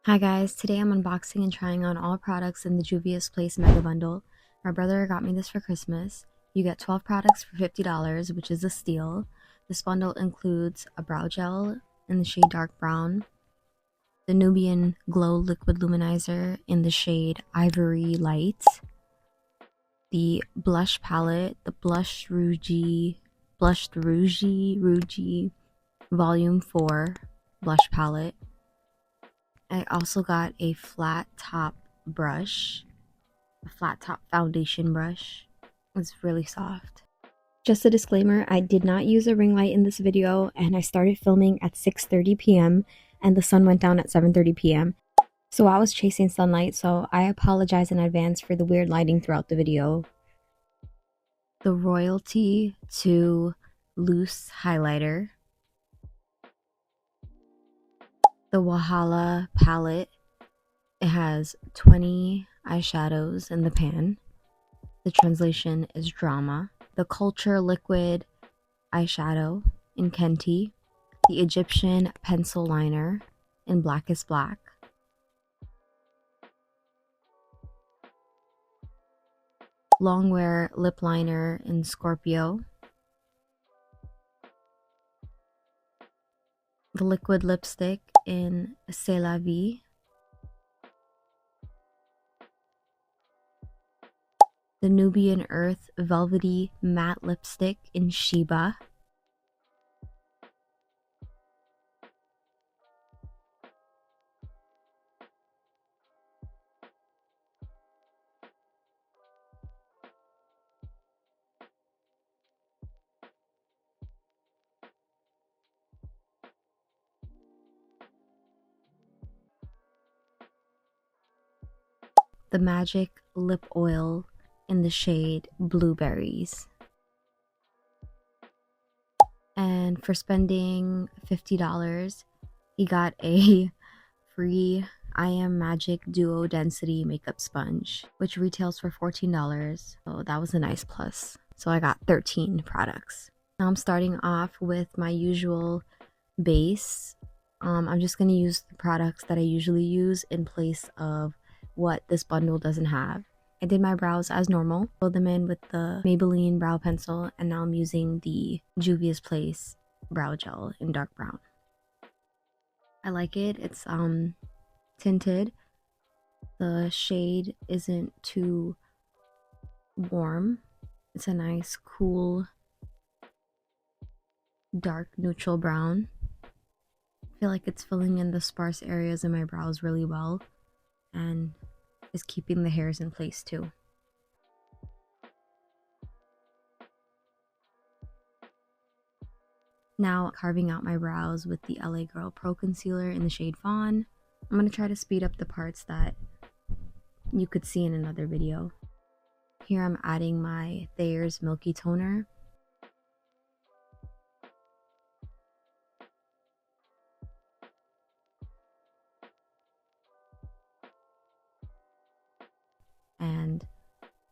Hi guys, today I'm unboxing and trying on all products in the Juvia's Place Mega Bundle. My brother got me this for Christmas. You get 12 products for $50, which is a steal. This bundle includes a brow gel in the shade dark brown, the Nubian Glow Liquid Luminizer in the shade Ivory Light, the blush palette, the Blushed Rougie Volume 4 blush palette. I also got a flat top brush, a flat top foundation brush. It's really soft. Just a disclaimer, I did not use a ring light in this video, and I started filming at 6:30 p.m. and the sun went down at 7:30 p.m. So I was chasing sunlight, so I apologize in advance for the weird lighting throughout the video. The Royalty 2 Loose Highlighter. The Wahala palette. It has 20 eyeshadows in the pan. The translation is drama. The Culture Liquid Eyeshadow in Kente. The Egyptian Pencil Liner in Black is Black. Longwear Lip Liner in Scorpio. The Liquid Lipstick in C'est la Vie. The Nubian Earth Velvety Matte Lipstick in Sheba. The Magic Lip Oil in the shade Blueberries. And for spending $50, he got a free I Am Magic Duo Density Makeup Sponge, which retails for $14. So that was a nice plus. So I got 13 products. Now I'm starting off with my usual base. I'm just going to use the products that I usually use in place of what this bundle doesn't have. I did my brows as normal, filled them in with the Maybelline brow pencil, and now I'm using the Juvia's Place brow gel in dark brown. I like it. It's tinted. The shade isn't too warm. It's a nice, cool, dark neutral brown. I feel like it's filling in the sparse areas in my brows really well and is keeping the hairs in place too. Now carving out my brows with the LA Girl Pro Concealer in the shade Fawn. I'm going to try to speed up the parts that you could see in another video. Here I'm adding my Thayer's Milky Toner. And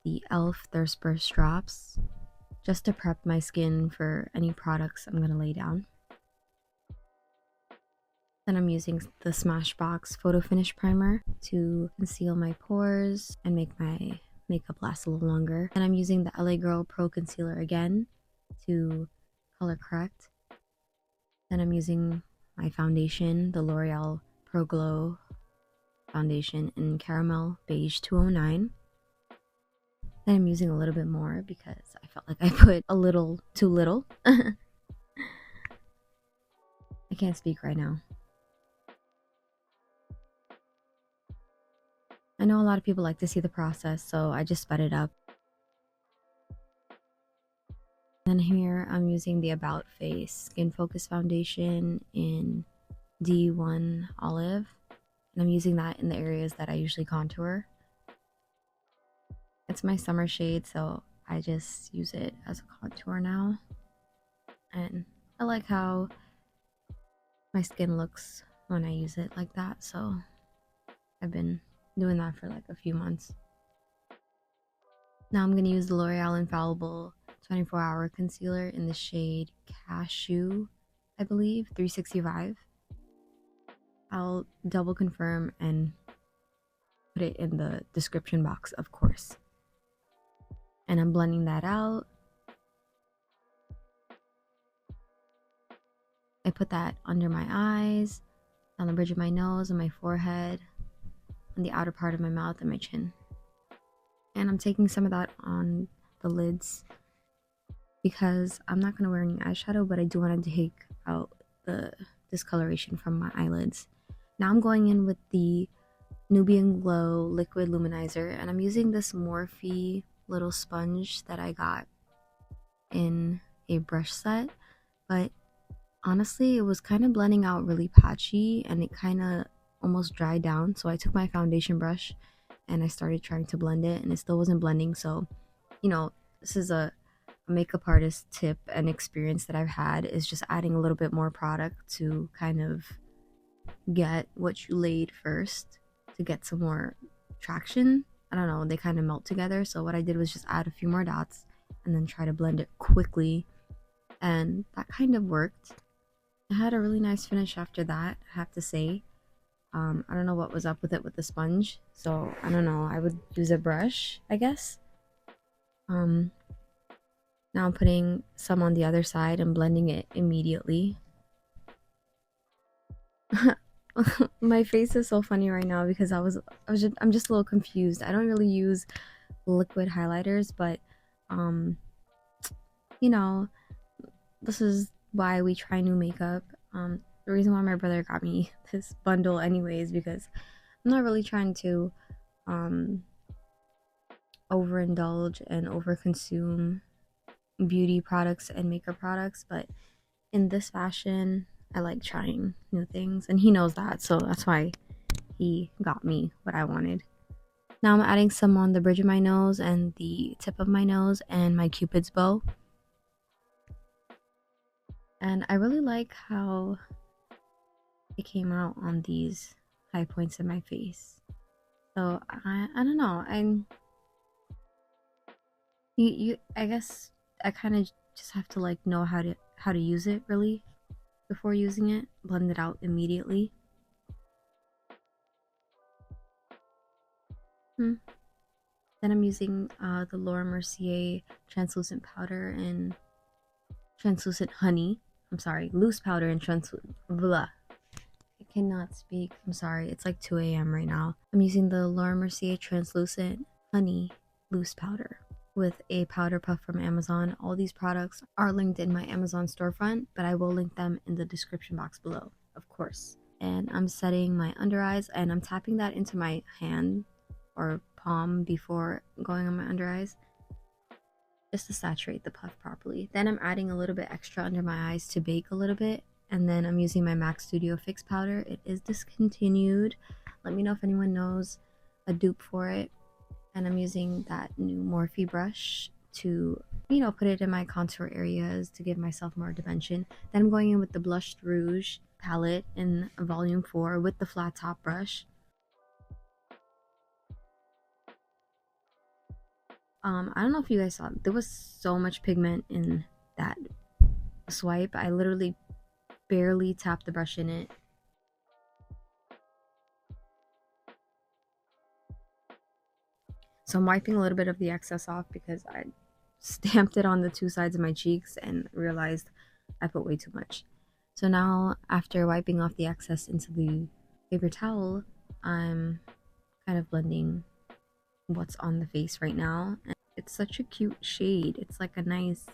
the e.l.f. Thirst Burst Drops, just to prep my skin for any products I'm going to lay down. Then I'm using the Smashbox Photo Finish Primer to conceal my pores and make my makeup last a little longer. And I'm using the LA Girl Pro Concealer again to color correct. Then I'm using my foundation, the L'Oreal Pro Glow foundation in Caramel Beige 209. Then I'm using a little bit more because I felt like I put a little too little. I can't speak right now. I know a lot of people like to see the process, so I just sped it up. Then here I'm using the About Face Skin Focus Foundation in D1 Olive. And I'm using that in the areas that I usually contour. It's my summer shade, so I just use it as a contour now. And I like how my skin looks when I use it like that, so I've been doing that for like a few months. Now I'm going to use the L'Oreal Infallible 24-Hour Concealer in the shade Cashew, I believe, 365. I'll double confirm and put it in the description box, of course. And I'm blending that out. I put that under my eyes, on the bridge of my nose, and my forehead, on the outer part of my mouth and my chin. And I'm taking some of that on the lids because I'm not going to wear any eyeshadow, but I do want to take out the discoloration from my eyelids. Now I'm going in with the Nubian Glow Liquid Luminizer, and I'm using this Morphe little sponge that I got in a brush set, but honestly it was kind of blending out really patchy and it kind of almost dried down. So I took my foundation brush and I started trying to blend it and it still wasn't blending. So, you know, this is a makeup artist tip and experience that I've had, is just adding a little bit more product to kind of get what you laid first to get some more traction. I don't know, they kind of melt together. So what I did was just add a few more dots and then try to blend it quickly, and that kind of worked. I had a really nice finish after that, I have to say. I don't know what was up with it with the sponge, so I don't know, I would use a brush, I guess. Now I'm putting some on the other side and blending it immediately. My face is so funny right now because I'm just a little confused. I don't really use liquid highlighters, but you know, this is why we try new makeup. The reason why my brother got me this bundle anyways, because I'm not really trying to overindulge and overconsume beauty products and makeup products, but in this fashion I like trying new things and he knows that, so that's why he got me what I wanted. Now I'm adding some on the bridge of my nose and the tip of my nose and my cupid's bow. And I really like how it came out on these high points in my face. So I don't know, I guess I kind of just have to like know how to use it really before using it. Blend it out immediately. Then I'm using the Laura Mercier translucent powder and translucent honey. I'm sorry, loose powder and translucent. Blah. I cannot speak. I'm sorry. It's like 2 a.m. right now. I'm using the Laura Mercier translucent honey loose powder with a powder puff from Amazon. All these products are linked in my Amazon storefront, but I will link them in the description box below, of course. And I'm setting my under eyes and I'm tapping that into my hand or palm before going on my under eyes, just to saturate the puff properly. Then I'm adding a little bit extra under my eyes to bake a little bit, and then I'm using my MAC Studio Fix powder. It is discontinued. Let me know if anyone knows a dupe for it. And I'm using that new Morphe brush to, you know, put it in my contour areas to give myself more dimension. Then I'm going in with the Blushed Rouge palette in volume 4 with the flat top brush. I don't know if you guys saw, there was so much pigment in that swipe. I literally barely tapped the brush in it. So I'm wiping a little bit of the excess off because I stamped it on the two sides of my cheeks and realized I put way too much. So now, after wiping off the excess into the paper towel, I'm kind of blending what's on the face right now. And it's such a cute shade. It's like a nice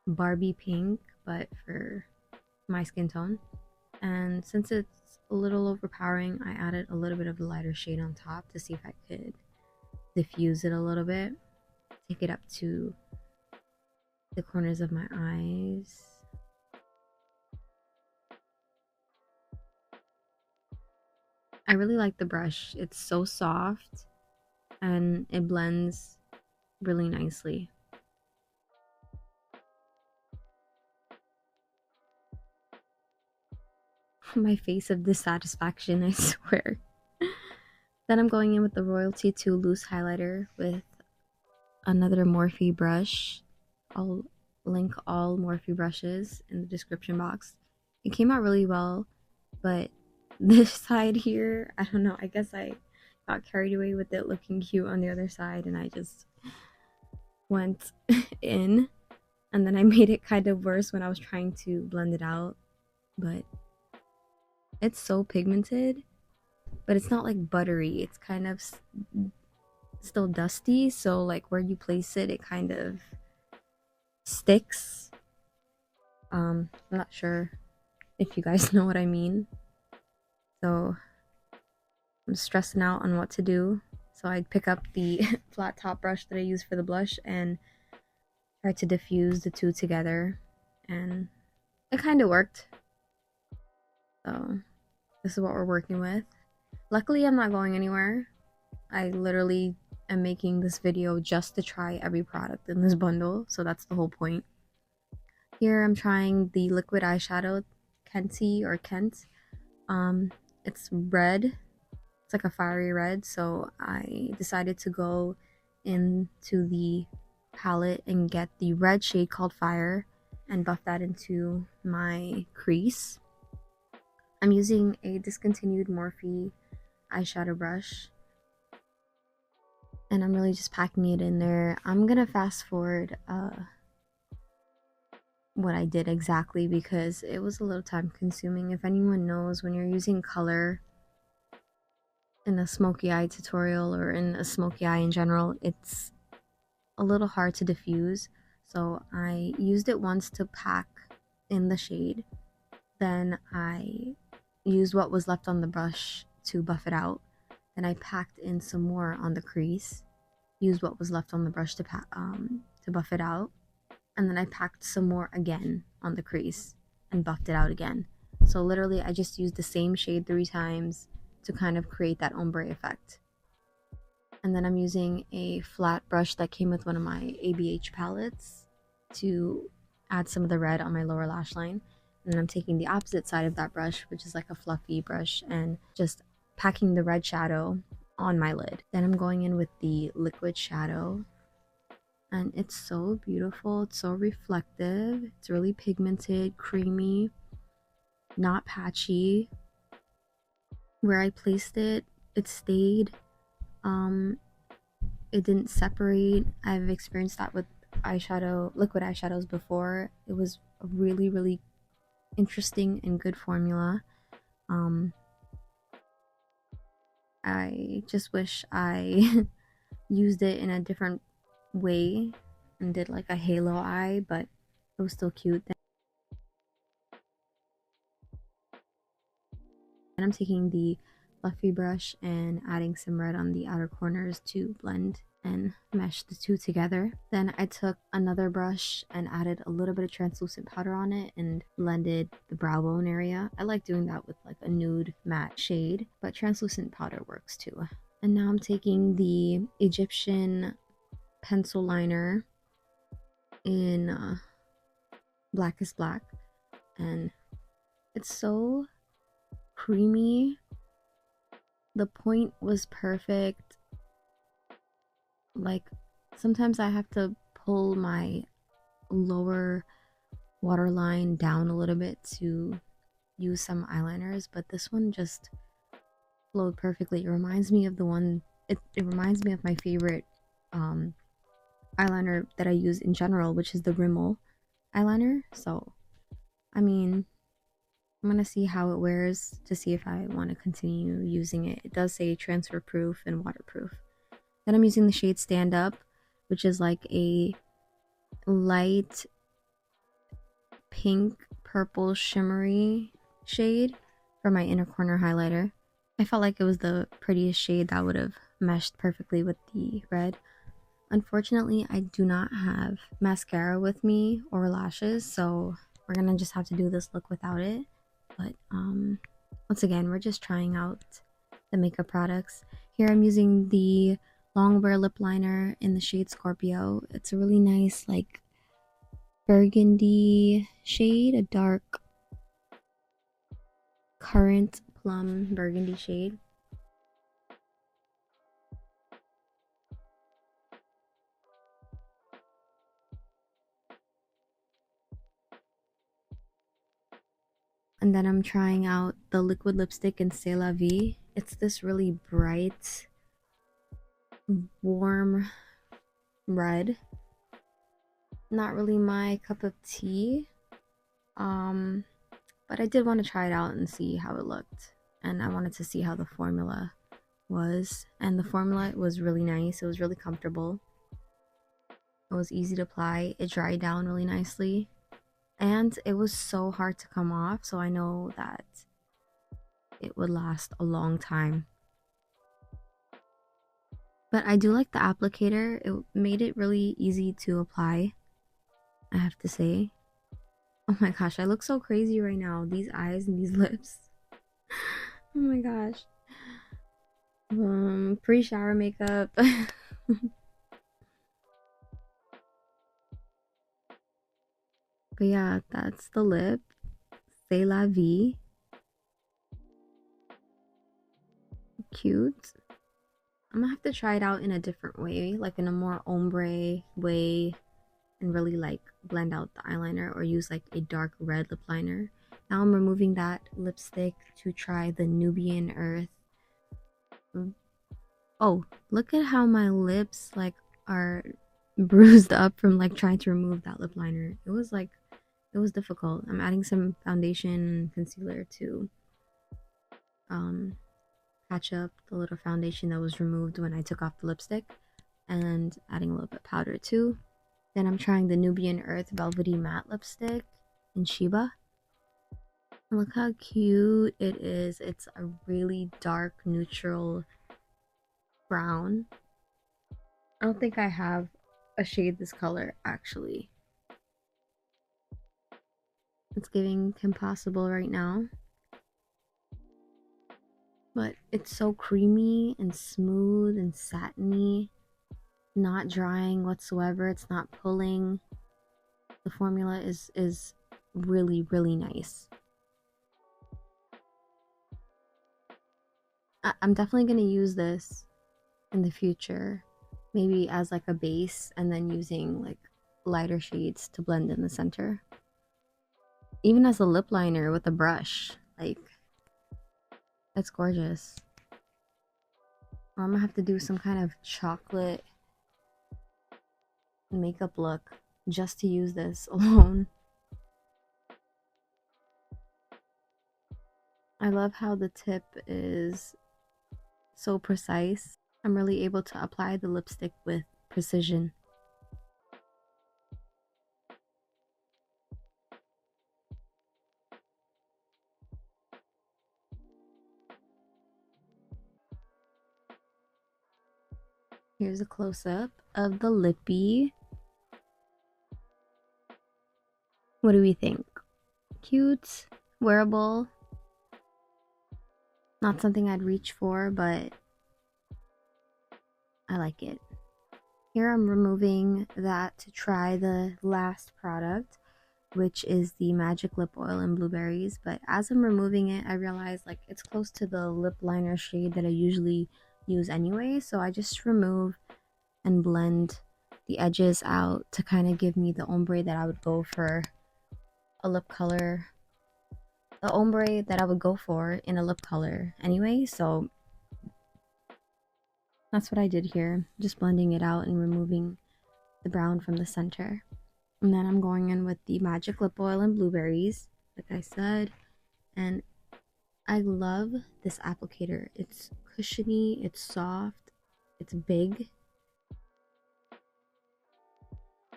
Barbie pink, but for my skin tone. And since it's a little overpowering, I added a little bit of the lighter shade on top to see if I could diffuse it a little bit. Take it up to the corners of my eyes. I really like the brush. It's so soft and it blends really nicely. My face of dissatisfaction, I swear. Then I'm going in with the Royalty 2 loose highlighter with another Morphe brush. I'll link all Morphe brushes in the description box. It came out really well, but this side here, I don't know, I guess I got carried away with it looking cute on the other side, and I just went in, and then I made it kind of worse when I was trying to blend it out. But it's so pigmented, but it's not like buttery. It's kind of still dusty, so like where you place it, it kind of sticks. I'm not sure if you guys know what I mean. So I'm stressing out on what to do. So I pick up the flat top brush that I use for the blush and try to diffuse the two together, and it kind of worked. So this is what we're working with. Luckily, I'm not going anywhere. I literally am making this video just to try every product in this bundle, so that's the whole point. Here I'm trying the liquid eyeshadow, Kente or Kent. It's red. It's like a fiery red, so I decided to go into the palette and get the red shade called Fire and buff that into my crease. I'm using a discontinued Morphe eyeshadow brush, and I'm really just packing it in there. I'm gonna fast forward what I did exactly because it was a little time consuming. If anyone knows, when you're using color in a smoky eye tutorial or in a smoky eye in general, it's a little hard to diffuse. So I used it once to pack in the shade, then I used what was left on the brush to buff it out, then I packed in some more on the crease, used what was left on the brush to buff it out, and then I packed some more again on the crease and buffed it out again. So literally I just used the same shade 3 times to kind of create that ombre effect. And then I'm using a flat brush that came with one of my ABH palettes to add some of the red on my lower lash line. And I'm taking the opposite side of that brush, which is like a fluffy brush, and just packing the red shadow on my lid. Then I'm going in with the liquid shadow, and it's so beautiful. It's so reflective. It's really pigmented, creamy, not patchy. Where I placed it, it stayed. It didn't separate. I've experienced that with liquid eyeshadows before. It was a really, really interesting and good formula. I just wish I used it in a different way and did like a halo eye, but it was still cute. Then I'm taking the fluffy brush and adding some red on the outer corners to blend and mesh the two together. Then I took another brush and added a little bit of translucent powder on it and blended the brow bone area. I like doing that with like a nude matte shade, but translucent powder works too. And now I'm taking the Egyptian pencil liner in Blackest Black, and it's so creamy. The point was perfect. Like sometimes I have to pull my lower waterline down a little bit to use some eyeliners, but this one just flowed perfectly. It reminds me of the one, it reminds me of my favorite eyeliner that I use in general, which is the Rimmel eyeliner. So I mean, I'm gonna see how it wears to see if I want to continue using it. It does say transfer proof and waterproof. Then I'm using the shade Stand Up, which is like a light pink purple shimmery shade for my inner corner highlighter. I felt like it was the prettiest shade that would have meshed perfectly with the red. Unfortunately, I do not have mascara with me or lashes, so we're gonna just have to do this look without it. But once again, we're just trying out the makeup products. Here I'm using the Longwear lip liner in the shade Scorpio. It's a really nice like burgundy shade, a dark currant plum burgundy shade. And then I'm trying out the liquid lipstick in C'est La Vie. It's this really bright, warm red. Not really my cup of tea. But I did want to try it out and see how it looked. And I wanted to see how the formula was. And the formula was really nice. It was really comfortable. It was easy to apply. It dried down really nicely. And it was so hard to come off. So I know that it would last a long time. But I do like the applicator. It made it really easy to apply, I have to say. Oh my gosh, I look so crazy right now. These eyes and these lips. Oh my gosh. Pre-shower makeup. But yeah, that's the lip. C'est La Vie. Cute. I'm gonna have to try it out in a different way, like in a more ombre way, and really like blend out the eyeliner or use like a dark red lip liner. Now I'm removing that lipstick to try the Nubian Earth. Oh, look at how my lips like are bruised up from like trying to remove that lip liner. It was difficult. I'm adding some foundation and concealer to patch up the little foundation that was removed when I took off the lipstick, and adding a little bit of powder too. Then I'm trying the Nubian Earth Velvety Matte Lipstick in Sheba. Look how cute it is. It's a really dark neutral brown. I don't think I have a shade this color actually. It's giving Kim Possible right now. But it's so creamy and smooth and satiny. Not drying whatsoever. It's not pulling. The formula is really, really nice. I'm definitely going to use this in the future. Maybe as like a base and then using like lighter shades to blend in the center. Even as a lip liner with a brush. Like, it's gorgeous. Or I'm gonna have to do some kind of chocolate makeup look just to use this alone. I love how the tip is so precise. I'm really able to apply the lipstick with precision. Here's a close-up of the lippy. What do we think? Cute, wearable. Not something I'd reach for, but I like it. Here I'm removing that to try the last product, which is the Magic Lip Oil in Blueberries. But as I'm removing it, I realized like it's close to the lip liner shade that I usually use anyway. So I just remove and blend the edges out to kind of give me the ombre that I would go for a lip color. The ombre that I would go for in a lip color anyway. So that's what I did here. Just blending it out and removing the brown from the center. And then I'm going in with the Magic Lip Oil and Blueberries, like I said. And I love this applicator. It's cushiony, it's soft, it's big.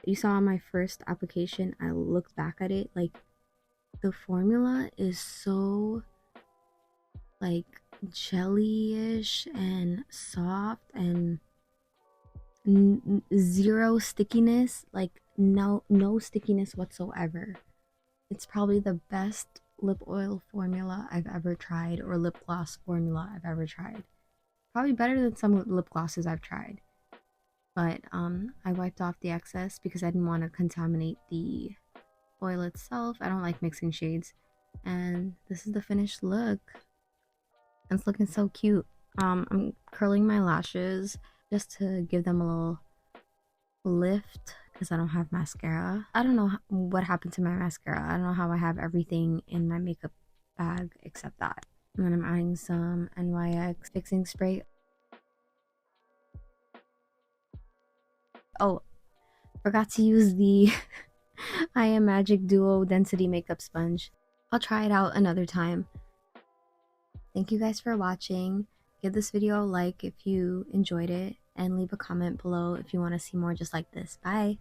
You saw my first application, I looked back at it, like the formula is so like jelly-ish and soft and zero stickiness, like no stickiness whatsoever. It's probably the best lip oil formula I've ever tried, or lip gloss formula I've ever tried. Probably better than some lip glosses I've tried. But I wiped off the excess because I didn't want to contaminate the oil itself. I don't like mixing shades. And this is the finished look. It's looking so cute. I'm curling my lashes just to give them a little lift because I don't have mascara. I don't know what happened to my mascara. I don't know how I have everything in my makeup bag except that. And then I'm adding some NYX fixing spray. Oh, forgot to use the I Am Magic Duo Density Makeup Sponge. I'll try it out another time. Thank you guys for watching. Give this video a like if you enjoyed it, and leave a comment below if you want to see more just like this. Bye!